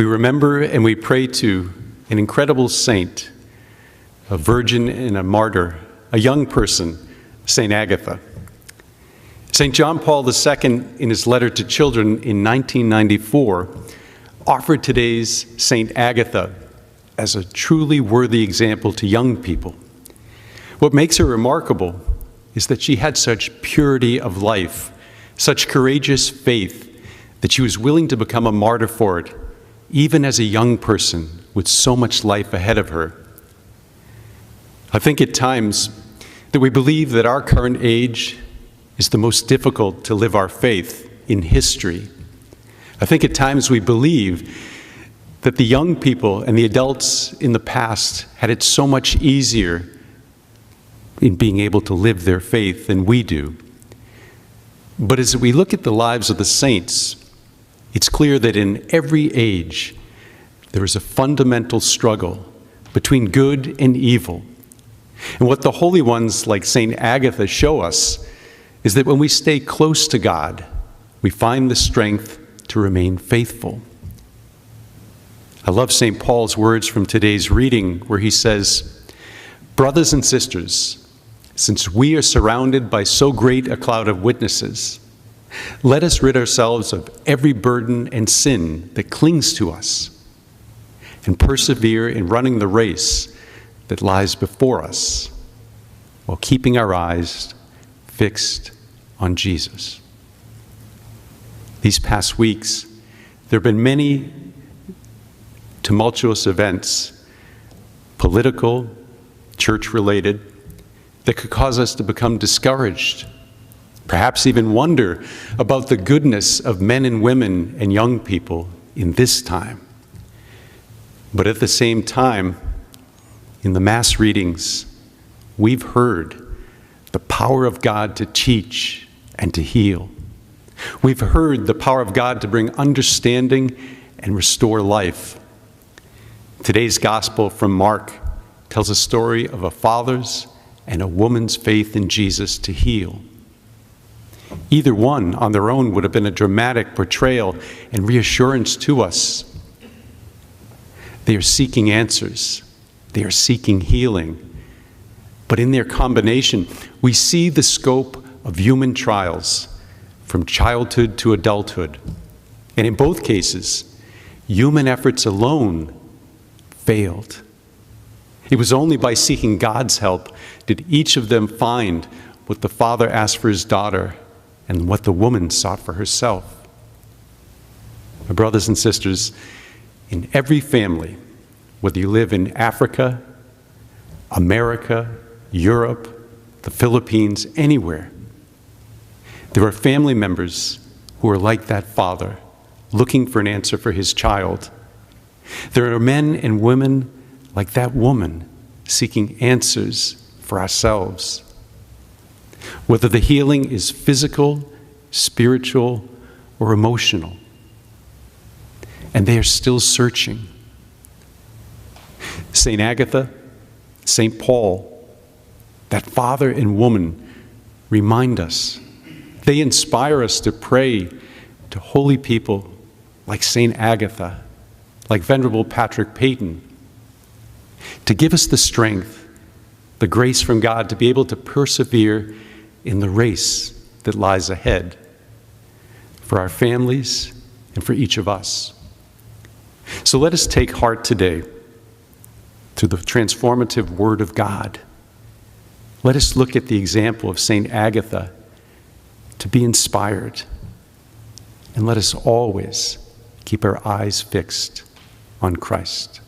We remember and we pray to an incredible saint, a virgin and a martyr, a young person, St. Agatha. St. John Paul II, in his letter to children in 1994, offered today's St. Agatha as a truly worthy example to young people. What makes her remarkable is that she had such purity of life, such courageous faith, that she was willing to become a martyr for it, even as a young person with so much life ahead of her. I think at times that we believe that our current age is the most difficult to live our faith in history. I think at times we believe that the young people and the adults in the past had it so much easier in being able to live their faith than we do. But as we look at the lives of the saints, it's clear that in every age there is a fundamental struggle between good and evil. And what the holy ones like St. Agatha show us is that when we stay close to God, we find the strength to remain faithful. I love St. Paul's words from today's reading where he says, "Brothers and sisters, since we are surrounded by so great a cloud of witnesses, let us rid ourselves of every burden and sin that clings to us, and persevere in running the race that lies before us, while keeping our eyes fixed on Jesus." These past weeks, there have been many tumultuous events, political, church-related, that could cause us to become discouraged, perhaps even wonder about the goodness of men and women and young people in this time. But at the same time, in the Mass readings, we've heard the power of God to teach and to heal. We've heard the power of God to bring understanding and restore life. Today's Gospel from Mark tells a story of a father's and a woman's faith in Jesus to heal. Either one on their own would have been a dramatic portrayal and reassurance to us. They are seeking answers. They are seeking healing. But in their combination, we see the scope of human trials from childhood to adulthood. And in both cases, human efforts alone failed. It was only by seeking God's help did each of them find what the father asked for his daughter and what the woman sought for herself. My brothers and sisters, in every family, whether you live in Africa, America, Europe, the Philippines, anywhere, there are family members who are like that father, looking for an answer for his child. There are men and women like that woman, seeking answers for ourselves. Whether the healing is physical, spiritual, or emotional. And they are still searching. St. Agatha, St. Paul, that father and woman remind us. They inspire us to pray to holy people like St. Agatha, like Venerable Patrick Peyton, to give us the strength, the grace from God to be able to persevere in the race that lies ahead for our families and for each of us. So let us take heart today through the transformative Word of God. Let us look at the example of St. Agatha to be inspired. And let us always keep our eyes fixed on Christ.